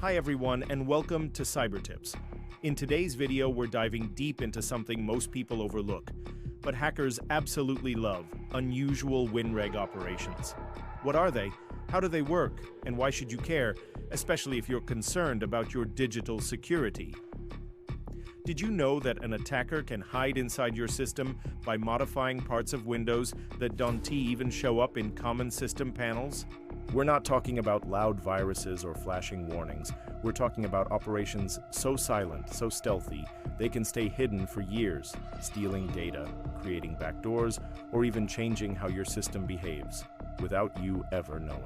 Hi everyone, and welcome to Cibertips. In today's video, we're diving deep into something most people overlook, but hackers absolutely love: unusual WinReg operations. What are they? How do they work? And why should you care, especially if you're concerned about your digital security? Did you know that an attacker can hide inside your system by modifying parts of Windows that don't even show up in common system panels? We're not talking about loud viruses or flashing warnings. We're talking about operations so silent, so stealthy, they can stay hidden for years, stealing data, creating backdoors, or even changing how your system behaves, without you ever knowing.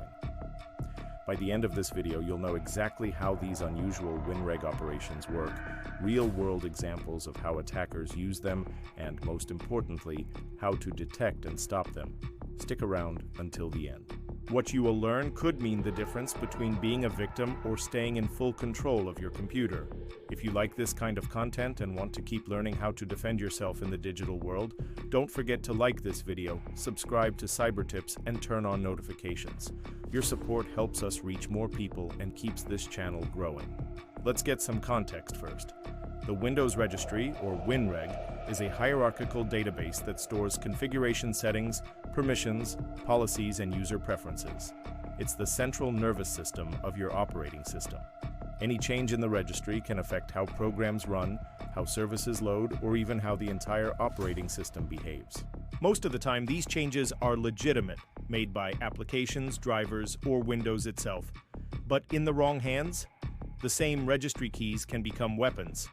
By the end of this video, you'll know exactly how these unusual WinReg operations work, real-world examples of how attackers use them, and most importantly, how to detect and stop them. Stick around until the end. What you will learn could mean the difference between being a victim or staying in full control of your computer. If you like this kind of content and want to keep learning how to defend yourself in the digital world, don't forget to like this video, subscribe to Cibertips, and turn on notifications. Your support helps us reach more people and keeps this channel growing. Let's get some context first. The Windows Registry, or WinReg, is a hierarchical database that stores configuration settings, permissions, policies, and user preferences. It's the central nervous system of your operating system. Any change in the registry can affect how programs run, how services load, or even how the entire operating system behaves. Most of the time, these changes are legitimate, made by applications, drivers, or Windows itself. But in the wrong hands, the same registry keys can become weapons.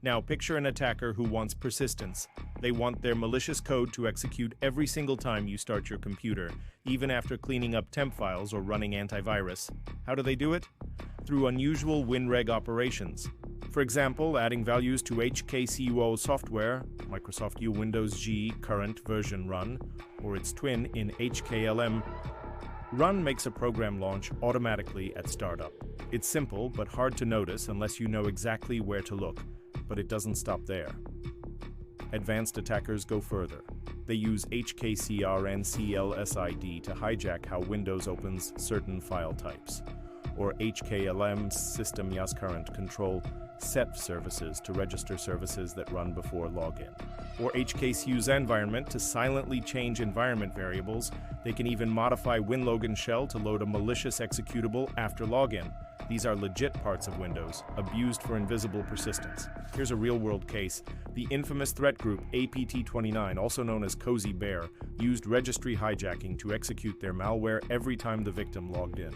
Now, picture an attacker who wants persistence. They want their malicious code to execute every single time you start your computer, even after cleaning up temp files or running antivirus. How do they do it? Through unusual WinReg operations. For example, adding values to HKCUO software, Microsoft U Windows G current version run, or its twin in HKLM. Run makes a program launch automatically at startup. It's simple, but hard to notice unless you know exactly where to look. But it doesn't stop there. Advanced attackers go further. They use HKCR and CLSID to hijack how Windows opens certain file types, or HKLM system YAS current control set services to register services that run before login, or HKCU's environment to silently change environment variables. They can even modify WinLogan shell to load a malicious executable after login. These are legit parts of Windows, abused for invisible persistence. Here's a real-world case. The infamous threat group APT29, also known as Cozy Bear, used registry hijacking to execute their malware every time the victim logged in.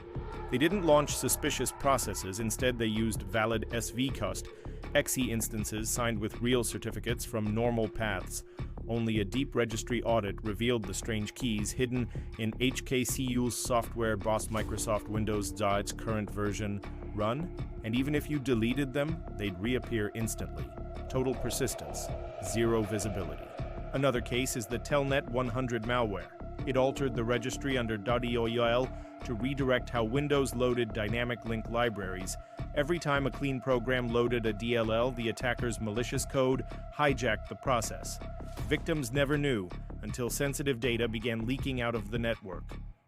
They didn't launch suspicious processes. Instead, they used valid svcust, exe instances signed with real certificates from normal paths. Only a deep registry audit revealed the strange keys hidden in HKCU's software boss Microsoft Windows Dodge current version run, and even if you deleted them, they'd reappear instantly. Total persistence, zero visibility. Another case is the Telnet 100 malware. It altered the registry under .eol to redirect how Windows loaded dynamic link libraries. Every time a clean program loaded a DLL, the attacker's malicious code hijacked the process. Victims never knew until sensitive data began leaking out of the network,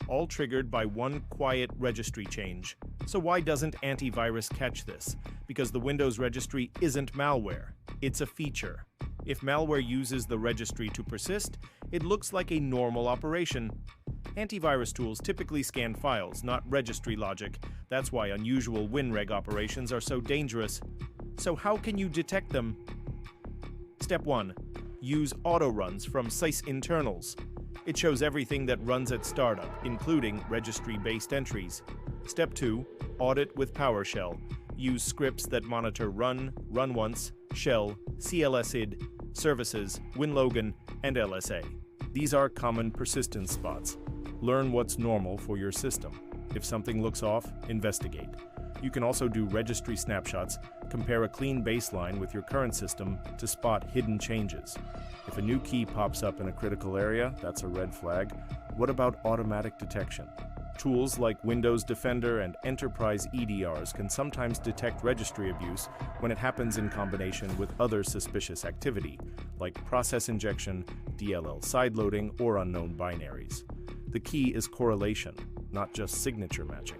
all triggered by one quiet registry change. So why doesn't antivirus catch this? Because the Windows registry isn't malware, it's a feature. If malware uses the registry to persist, it looks like a normal operation. Antivirus tools typically scan files, not registry logic. That's why unusual WinReg operations are so dangerous. So how can you detect them? Step 1. Use Autoruns from SICE internals. It shows everything that runs at startup, including registry-based entries. Step 2. Audit with PowerShell. Use scripts that monitor run, run once, shell, CLSID, services, WinLogan, and LSA. These are common persistence spots. Learn what's normal for your system. If something looks off, investigate. You can also do registry snapshots, compare a clean baseline with your current system to spot hidden changes. If a new key pops up in a critical area, that's a red flag. What about automatic detection? Tools like Windows Defender and Enterprise EDRs can sometimes detect registry abuse when it happens in combination with other suspicious activity, like process injection, DLL sideloading, or unknown binaries. The key is correlation, not just signature matching.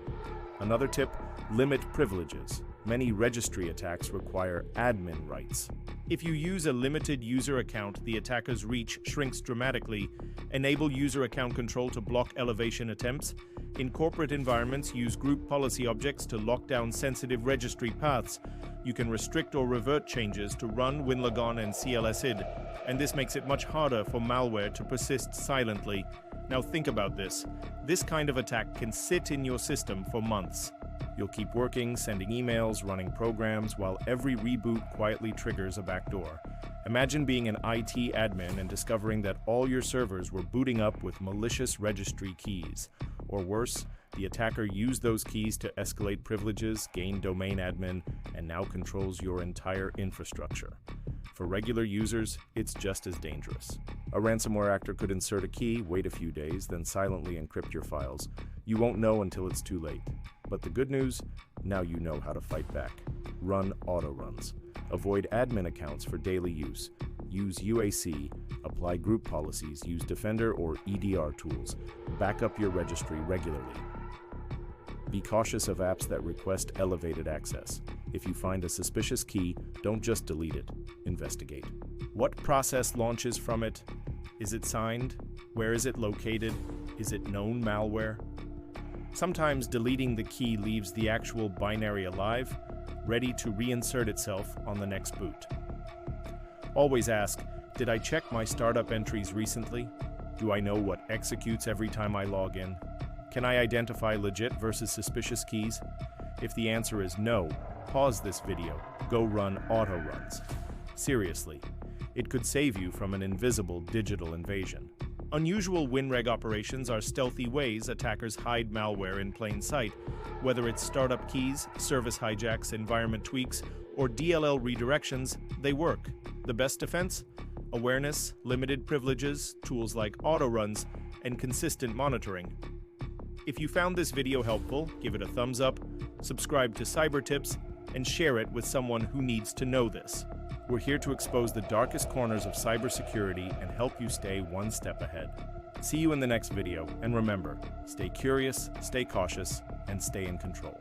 Another tip, Limit privileges. Many registry attacks require admin rights. If you use a limited user account, the attacker's reach shrinks dramatically. Enable user account control to block elevation attempts. In corporate environments, use group policy objects to lock down sensitive registry paths. You can restrict or revert changes to run, WinLogon, and CLSID, and this makes it much harder for malware to persist silently. Now think about this. This kind of attack can sit in your system for months. You'll keep working, sending emails, running programs, while every reboot quietly triggers a backdoor. Imagine being an IT admin and discovering that all your servers were booting up with malicious registry keys. Or worse, the attacker used those keys to escalate privileges, gain domain admin, and now controls your entire infrastructure. For regular users, it's just as dangerous. A ransomware actor could insert a key, wait a few days, then silently encrypt your files. You won't know until it's too late. But the good news, now you know how to fight back. Run Autoruns. Avoid admin accounts for daily use. Use UAC, apply group policies, use Defender or EDR tools. Back up your registry regularly. Be cautious of apps that request elevated access. If you find a suspicious key, don't just delete it. Investigate. What process launches from it? Is it signed? Where is it located? Is it known malware? Sometimes deleting the key leaves the actual binary alive, ready to reinsert itself on the next boot. Always ask, did I check my startup entries recently? Do I know what executes every time I log in? Can I identify legit versus suspicious keys? If the answer is no, pause this video, go run Autoruns. Seriously, it could save you from an invisible digital invasion. Unusual WinReg operations are stealthy ways attackers hide malware in plain sight. Whether it's startup keys, service hijacks, environment tweaks, or DLL redirections, they work. The best defense? Awareness, limited privileges, tools like Autoruns, and consistent monitoring. If you found this video helpful, give it a thumbs up, subscribe to Cibertips, and share it with someone who needs to know this. We're here to expose the darkest corners of cybersecurity and help you stay one step ahead. See you in the next video, and remember, stay curious, stay cautious, and stay in control.